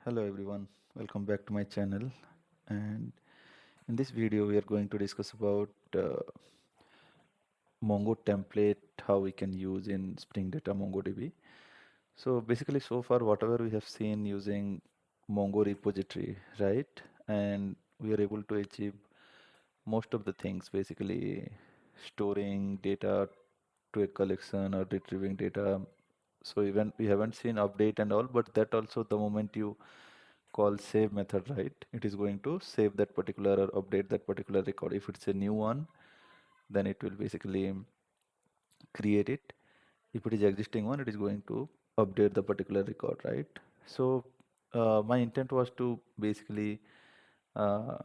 Hello everyone, welcome back to my channel. And in this video, we are going to discuss about Mongo template, how we can use in Spring Data MongoDB. So basically, so far, whatever we have seen using Mongo repository, right? And we are able to achieve most of the things, basically storing data to a collection or retrieving data. So even we haven't seen update and all, but that also the moment you call save method, right, it is going to save that particular or update that particular record. If it's a new one, then it will basically create it. If it is existing one, it is going to update the particular record, right? So my intent was to basically uh,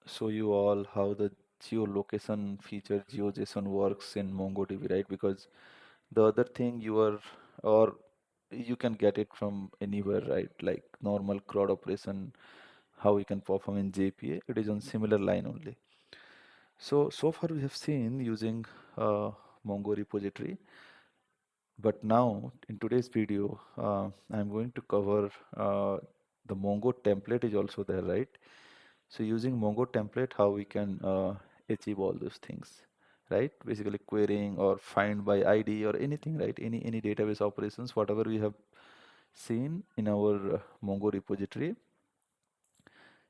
show you all how the geolocation feature GeoJSON works in MongoDB, right? Because the other thing you are, or you can get it from anywhere, right? Like normal CRUD operation, how we can perform in JPA, it is on similar line only. So far we have seen using Mongo repository, but now in today's video, I'm going to cover the Mongo template is also there, right? So using Mongo template, how we can achieve all those things, right? Basically querying or find by ID or anything, right? Any database operations, whatever we have seen in our Mongo repository,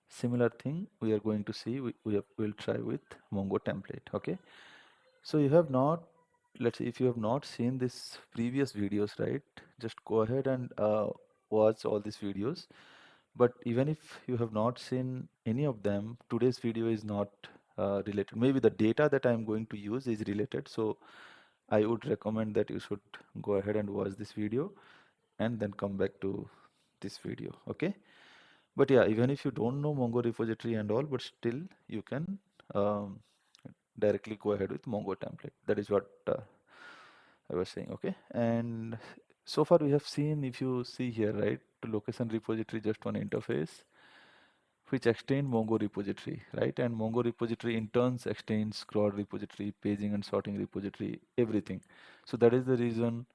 similar thing we are going to see. We'll try with Mongo template. Okay. So you have not, let's say if you have not seen this previous videos, right? Just go ahead and watch all these videos. But even if you have not seen any of them, today's video is not related. Maybe the data that I'm going to use is related. So I would recommend that you should go ahead and watch this video and then come back to this video. Okay. But yeah, even if you don't know Mongo repository and all, but still you can um, directly go ahead with Mongo template. That is what I was saying. Okay. And so far we have seen, if you see here, right, to location repository, just one interface which extend Mongo repository, right? And Mongo repository in turns extends CRUD repository, paging and sorting repository, everything. So that is the reason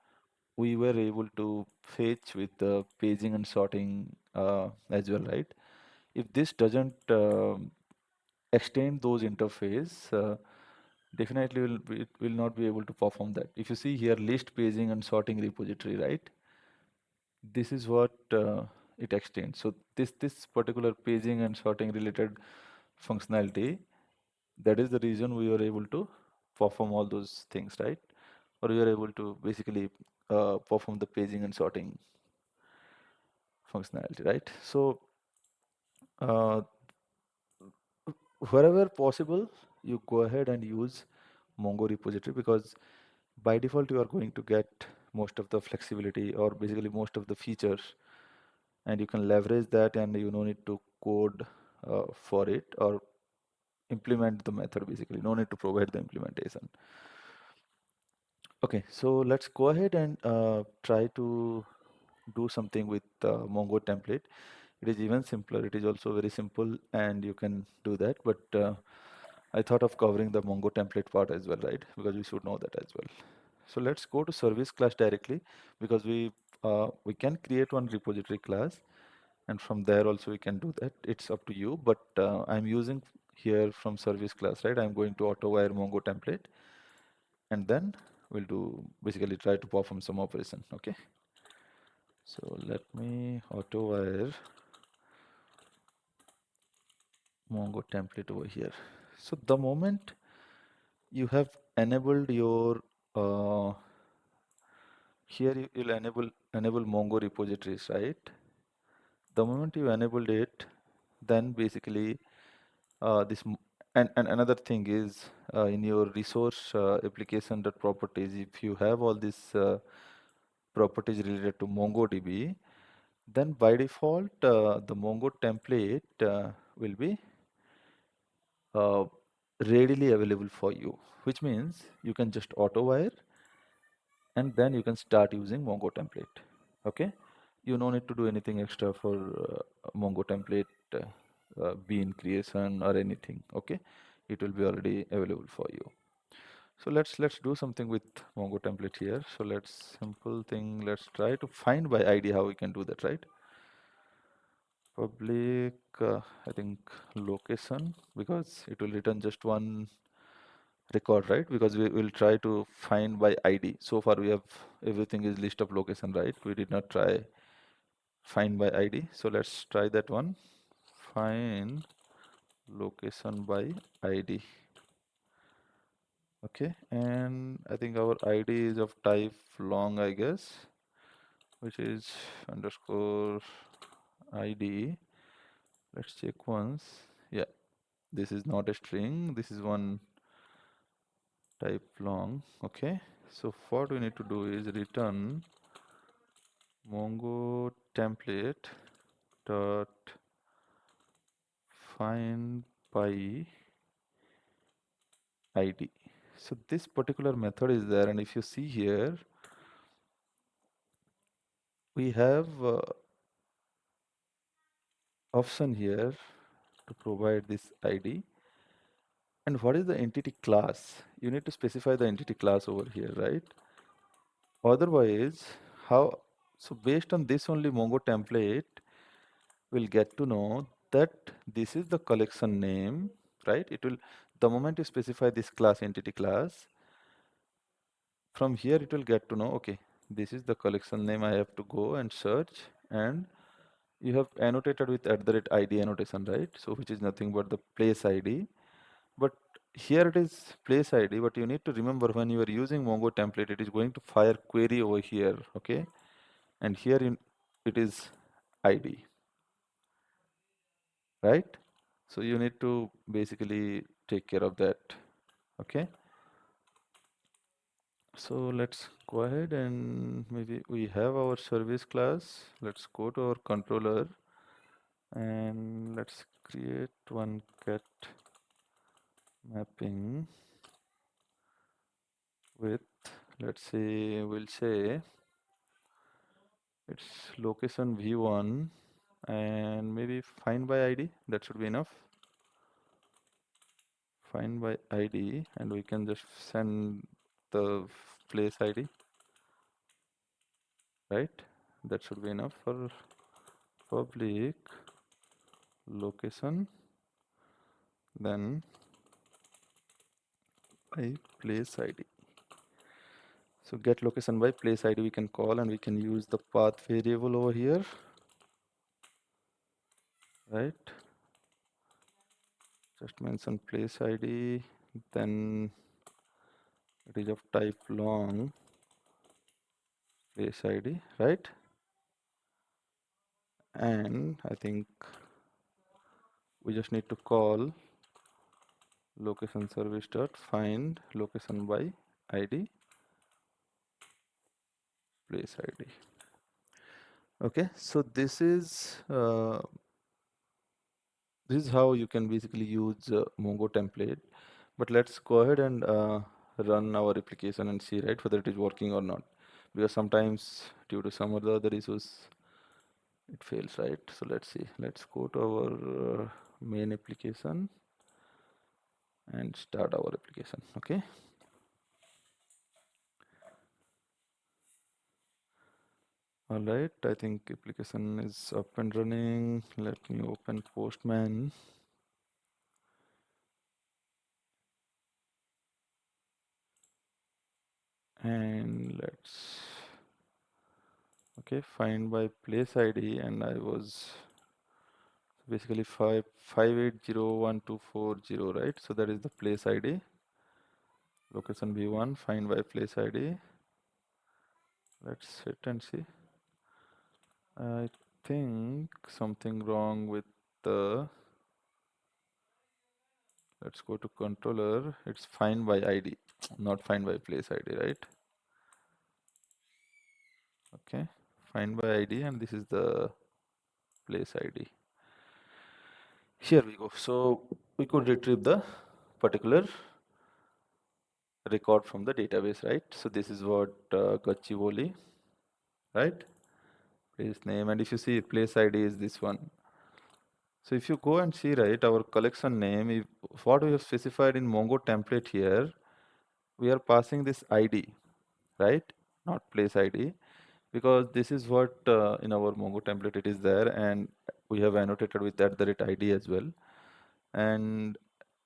we were able to fetch with the paging and sorting as well, right? If this doesn't extend those interface, definitely it will not be able to perform that. If you see here, list paging and sorting repository, right? This is what it extends. So this particular paging and sorting related functionality, that is the reason we were able to perform all those things, right? Or we are able to basically perform the paging and sorting functionality, right? So uh, wherever possible, you go ahead and use Mongo repository, because by default you are going to get most of the flexibility or basically most of the features, and you can leverage that, and you no need to code for it or implement the method. Basically no need to provide the implementation. Okay, so let's go ahead and try to do something with Mongo template. It is even simpler. It is also very simple and you can do that, but I thought of covering the Mongo template part as well, right? Because we should know that as well. So let's go to service class directly, because we can create one repository class, and from there also we can do that. It's up to you, but I'm using here from service class, right? I'm going to auto wire Mongo template, and then we'll do basically try to perform some operation. Okay. So let me auto wire Mongo template over here. So the moment you have enabled your here you'll enable Mongo repositories, right? The moment you enabled it, then basically this and another thing is in your resource application dot properties, if you have all these properties related to MongoDB, then by default the Mongo template will be uh, readily available for you, which means you can just auto wire and then you can start using Mongo template. Okay, you no need to do anything extra for Mongo template bean creation or anything. Okay, it will be already available for you. So let's do something with Mongo template here. So let's simple thing. Let's try to find by ID how we can do that, right? public, I think location, because it will return just one record, right? Because we will try to find by ID. So far we have everything is list of location, right? We did not try find by ID. So let's try that one. Find location by ID. Okay, and I think our ID is of type long, I guess, which is underscore ID. Let's check once. Yeah, this is not a string. This is one type long. Okay, so what we need to do is return Mongo template dot find by ID. So this particular method is there, and if you see here, we have option here to provide this ID. And what is the entity class? You need to specify the entity class over here, right? Otherwise, how? So based on this only Mongo template, we'll get to know that this is the collection name, right? It will, the moment you specify this class, entity class, from here it will get to know, okay, this is the collection name. I have to go and search, and you have annotated with @ID annotation, right? So which is nothing but the place ID. But here it is place ID, but you need to remember when you are using Mongo template, it is going to fire query over here, okay? And here it is ID, right? So you need to basically take care of that, okay? So let's go ahead and maybe we have our service class. Let's go to our controller and let's create one cat mapping with, let's say, we'll say it's location v1 and maybe find by ID. That should be enough. Find by ID, and we can just send the place ID, right? That should be enough for public location, then by place ID. So get location by place ID we can call, and we can use the path variable over here, right? Just mention place ID, then it is of type long place ID, right? And I think we just need to call location service dot find location by ID place ID. Okay, so this is how you can basically use Mongo template. But let's go ahead and run our application and see, right, whether it is working or not. Because sometimes due to some or the other issues, it fails, right? So let's see. Let's go to our main application and start our application. Okay. All right. I think application is up and running. Let me open Postman. And let's, okay, find by place ID, and I was basically 5580124, right? So that is the place ID. Location v1, find by place ID. Let's hit and see. I think something wrong with the, let's go to controller. It's find by ID, not find by place ID, right? Okay, find by ID, and this is the place ID. Here we go. So we could retrieve the particular record from the database, right? So this is what Gachibowli, right? Place name, and if you see place ID is this one. So if you go and see, right, our collection name, what we have specified in Mongo template here, we are passing this ID, right? Not place ID, because this is what in our Mongo template it is there, and we have annotated with @ID as well. And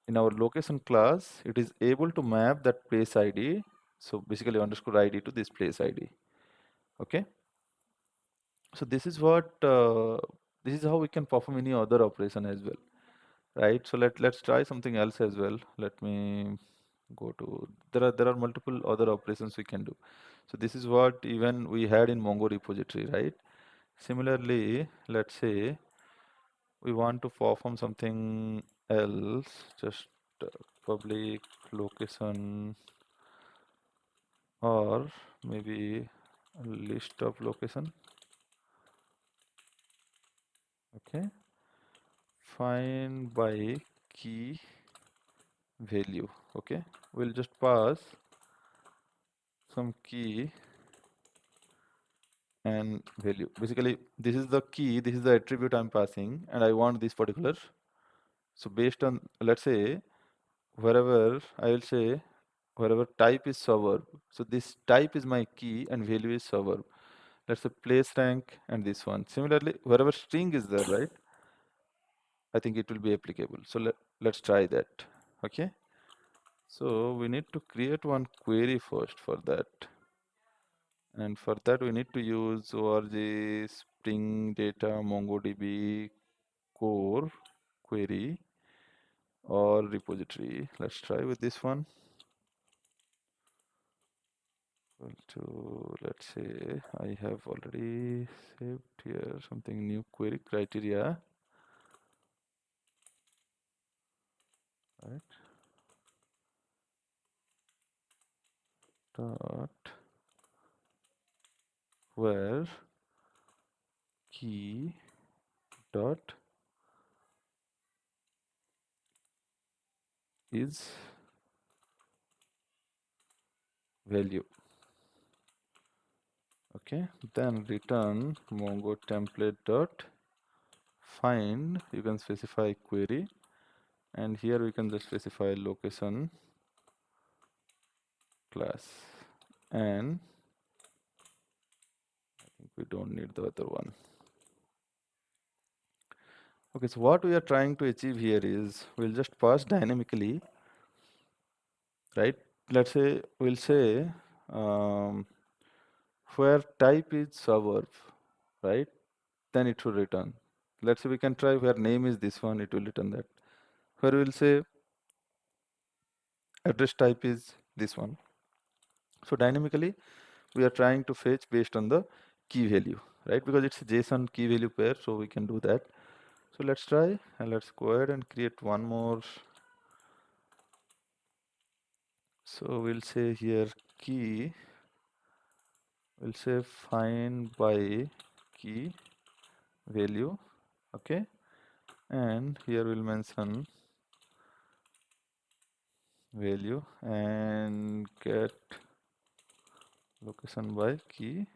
in our location class, it is able to map that place ID. So basically underscore ID to this place ID. Okay. So this is what this is how we can perform any other operation as well, right? So let's try something else as well. Let me go to there are multiple other operations we can do. So this is what even we had in Mongo repository, right? Similarly, let's say we want to perform something else, just uh, public location or maybe a list of location. Okay, find by key value. Okay, we'll just pass some key and value. Basically, this is the key, this is the attribute I'm passing, and I want this particular. So based on, let's say, wherever I will say, wherever type is suburb. So this type is my key and value is suburb. Let's say place rank and this one. Similarly, wherever string is there, right? I think it will be applicable. So let's try that. Okay. So we need to create one query first for that. And for that, we need to use org Spring Data MongoDB core query or repository. Let's try with this one. Well, to let's say I have already saved here something new query criteria, right? Dot where key dot is value. Okay, then return MongoTemplate dot find. You can specify query, and here we can just specify location class, and I think we don't need the other one. Okay, so what we are trying to achieve here is we'll just pass dynamically, right? Let's say we'll say um, where type is suburb, right? Then it should return. Let's say we can try where name is this one, it will return that. Where we'll say address type is this one. So dynamically, we are trying to fetch based on the key value, right? Because it's a JSON key value pair, so we can do that. So let's try and let's go ahead and create one more. So we'll say here key, we'll say find by key value, okay? And here we'll mention value and get location by key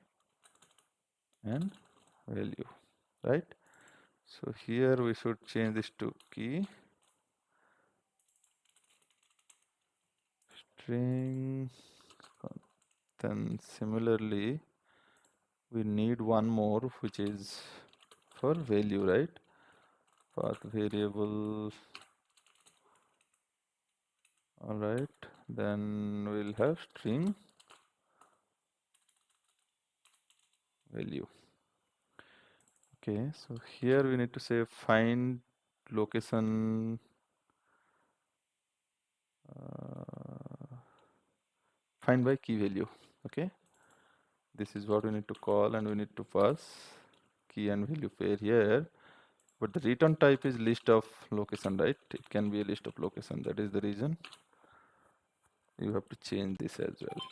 and value, right? So here we should change this to key string. Then similarly we need one more which is for value, right? Path variable. All right, then we'll have string value. Okay, so here we need to say find location find by key value. Okay, this is what we need to call, and we need to pass key and value pair here. But the return type is list of location, right? It can be a list of location. That is the reason you have to change this as well.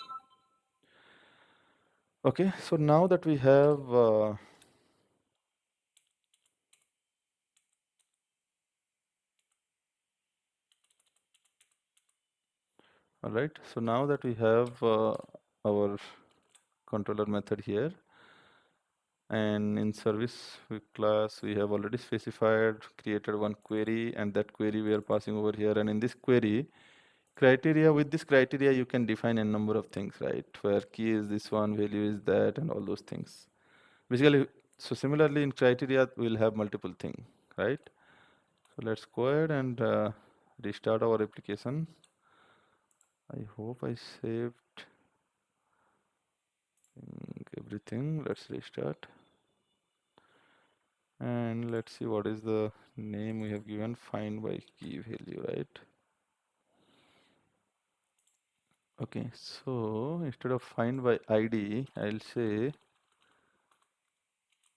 Okay, so now that we have all right, so now that we have our controller method here, and in service class we have already specified created one query, and that query we are passing over here, and in this query criteria, with this criteria you can define a number of things, right? Where key is this one, value is that, and all those things. Basically So similarly in criteria, we'll have multiple thing, right? So let's go ahead and restart our application. I hope I saved everything. Let's restart. And let's see what is the name we have given, find by key value, right? Okay, so instead of find by ID, I'll say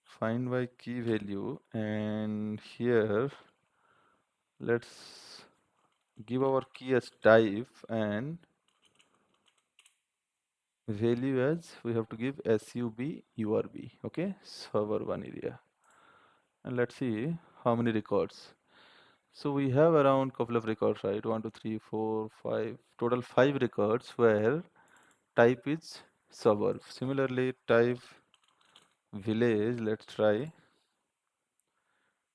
find by key value, and here let's give our key as type and value as we have to give sub urb, okay, server one area. And let's see how many records. So we have around couple of records, right? 1 2 3 4 5, total 5 records where type is server. Similarly, type village, let's try.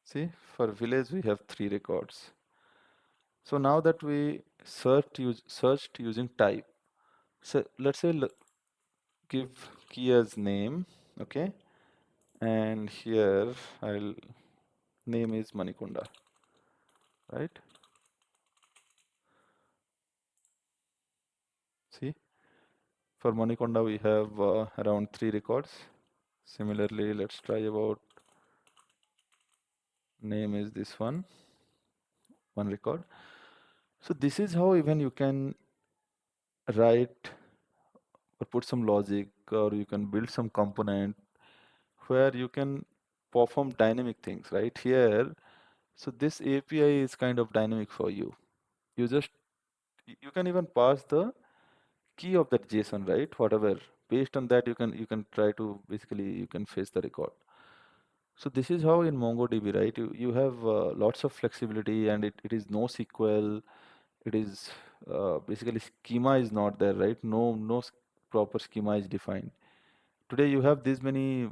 See, for village we have 3 records. So now that we searched using type, so let's say give key as name, okay, and here I'll name is Manikonda, right? See, for Manikonda we have around 3 records. Similarly, let's try about name is this one record. So this is how even you can write or put some logic, or you can build some component where you can perform dynamic things right here. So this API is kind of dynamic for you. You just you can even pass the key of that JSON, right? Whatever. Based on that, you can try to basically you can fetch the record. So this is how in MongoDB, right? You have lots of flexibility, and it is no SQL. It is basically schema is not there, right? No proper schema is defined. Today you have these many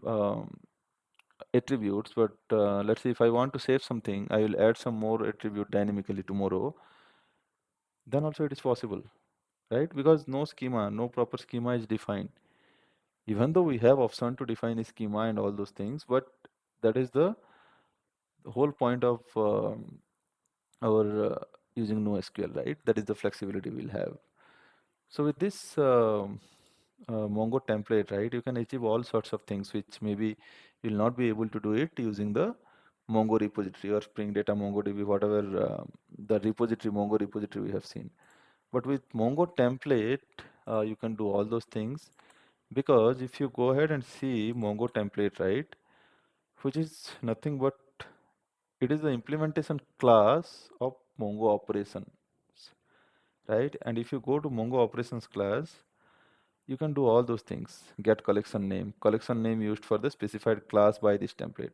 attributes, but let's say if I want to save something, I will add some more attribute dynamically tomorrow. Then also it is possible, right? Because no schema, no proper schema is defined. Even though we have option to define a schema and all those things, but that is the whole point of our using NoSQL, right? That is the flexibility we'll have. So with this Mongo template, right, you can achieve all sorts of things which maybe you'll not be able to do it using the Mongo repository or Spring Data MongoDB, whatever the repository, Mongo repository we have seen. But with Mongo template, you can do all those things, because if you go ahead and see Mongo template, right, which is nothing but it is the implementation class of Mongo operations, right? And if you go to Mongo operations class, you can do all those things. Get collection name used for the specified class by this template.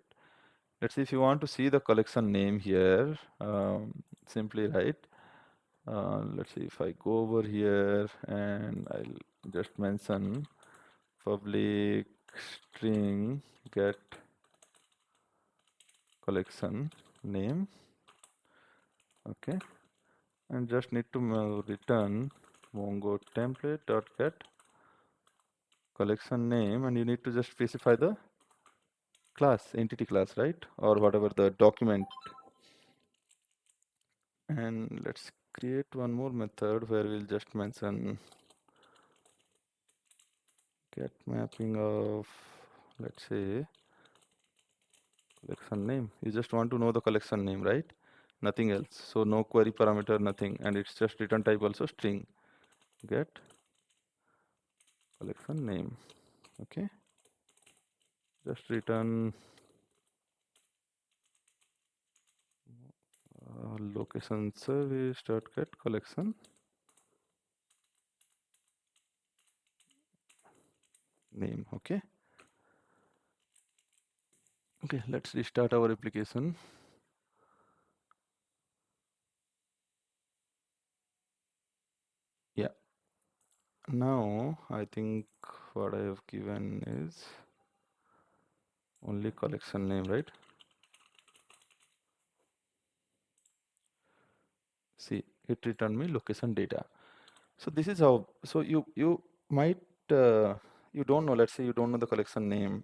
Let's see if you want to see the collection name here, simply write. Let's see if I go over here and I'll just mention public string get collection name, okay, and just need to return mongo template dot get collection name, and you need to just specify the class, entity class, right, or whatever the document. And let's create one more method where we'll just mention get mapping of, let's say, collection name. You just want to know the collection name, right? Nothing else. So no query parameter, nothing, and it's just return type also string. Get collection name. Okay. Just return location service dot get collection name. Okay. Okay. Let's restart our application. Yeah. Now I think what I have given is only collection name, right? See, it returned me location data. So this is how. So you might you don't know. Let's say you don't know the collection name.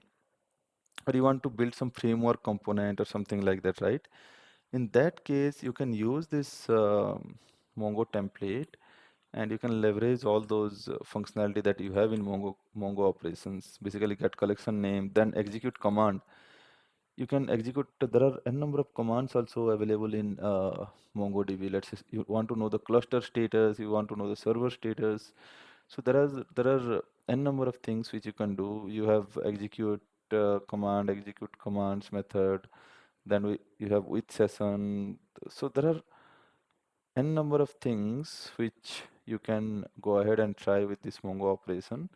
or you want to build some framework component or something like that, right? In that case, you can use this Mongo template, and you can leverage all those functionality that you have in Mongo operations. Basically, get collection name, then execute command. You can execute. There are n number of commands also available in MongoDB. Let's say you want to know the cluster status, you want to know the server status. So there are n number of things which you can do. You have execute command, execute commands method. Then you have with session. So there are n number of things which you can go ahead and try with this Mongo operation.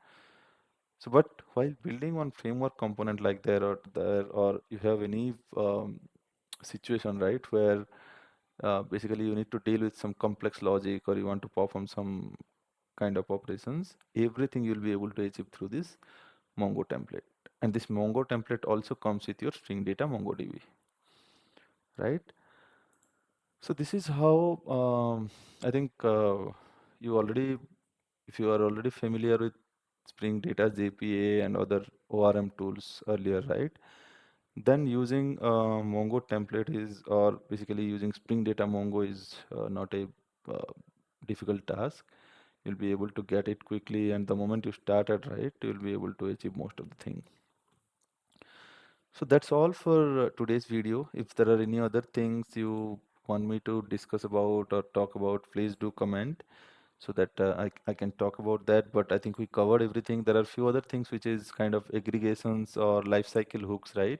So, but while building one framework component like there, or you have any situation, right, where basically you need to deal with some complex logic, or you want to perform some kind of operations, everything you'll be able to achieve through this Mongo template. And this Mongo template also comes with your Spring Data MongoDB, right? So this is how I think you already, if you are already familiar with Spring Data JPA and other ORM tools earlier, right? Then using Mongo template is, or basically using Spring Data Mongo is not a uh, difficult task. You'll be able to get it quickly, and the moment you started, right, you'll be able to achieve most of the thing. So that's all for today's video. If there are any other things you want me to discuss about or talk about, please do comment so that I can talk about that. But I think we covered everything. There are a few other things which is kind of aggregations or lifecycle hooks, right?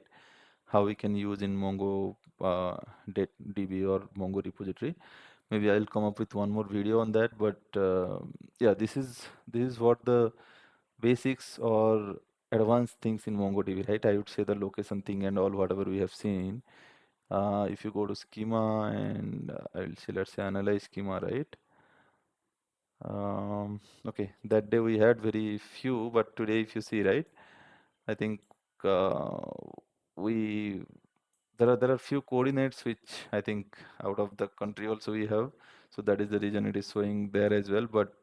How we can use in Mongo DB or Mongo repository. Maybe I'll come up with one more video on that. But yeah, this is what the basics or advanced things in MongoDB, right? I would say the location thing and all whatever we have seen. If you go to schema and I'll say, let's say analyze schema, right? Okay, that day we had very few, but today if you see, right, I think uh, we there are few coordinates which I think out of the country also we have, so that is the reason it is showing there as well. But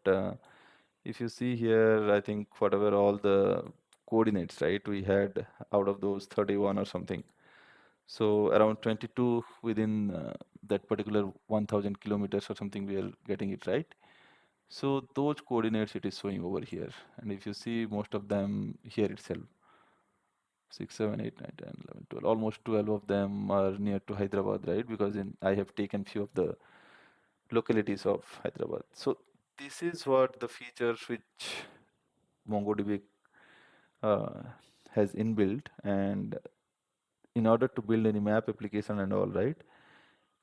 if you see here, I think whatever all the coordinates, right, we had out of those 31 or something, so around 22 within that particular 1000 kilometers or something we are getting it right. So those coordinates it is showing over here, and if you see most of them here itself, 6, 7, 8, 9, 10, 11, 12, almost 12 of them are near to Hyderabad, right? Because I have taken few of the localities of Hyderabad. So this is what the features which MongoDB uh, has inbuilt, and in order to build any map application and all, right,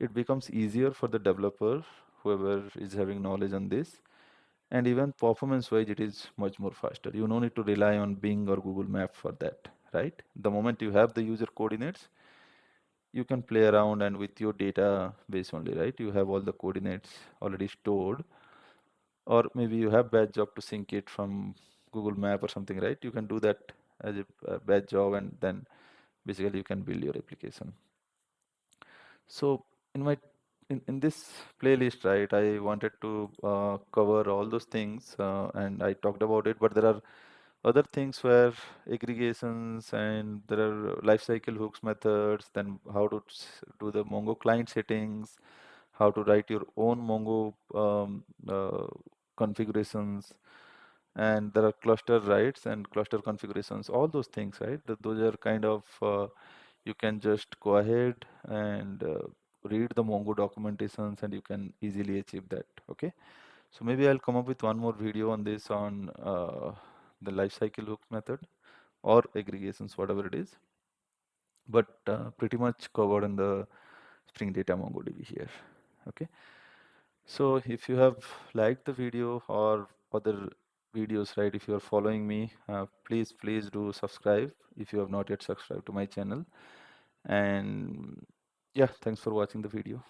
it becomes easier for the developer, whoever is having knowledge on this, and even performance wise it is much more faster. You no need to rely on Bing or Google Map for that, right? The moment you have the user coordinates, you can play around and with your database only, right? You have all the coordinates already stored, or maybe you have batch job to sync it from Google Map or something, right? You can do that as a batch job, and then basically you can build your application. So in my in this playlist, right, I wanted to cover all those things, and I talked about it, but there are other things where aggregations, and there are lifecycle hooks methods, then how to do the Mongo client settings, how to write your own Mongo configurations, and there are cluster writes and cluster configurations, all those things, right? Those are kind of you can just go ahead and read the Mongo documentations, and you can easily achieve that. Okay, so maybe I'll come up with one more video on this, on the lifecycle hook method or aggregations, whatever it is, but pretty much covered in the Spring Data MongoDB here. Okay, so if you have liked the video or other videos, right, if you are following me, please do subscribe if you have not yet subscribed to my channel. And yeah, thanks for watching the video.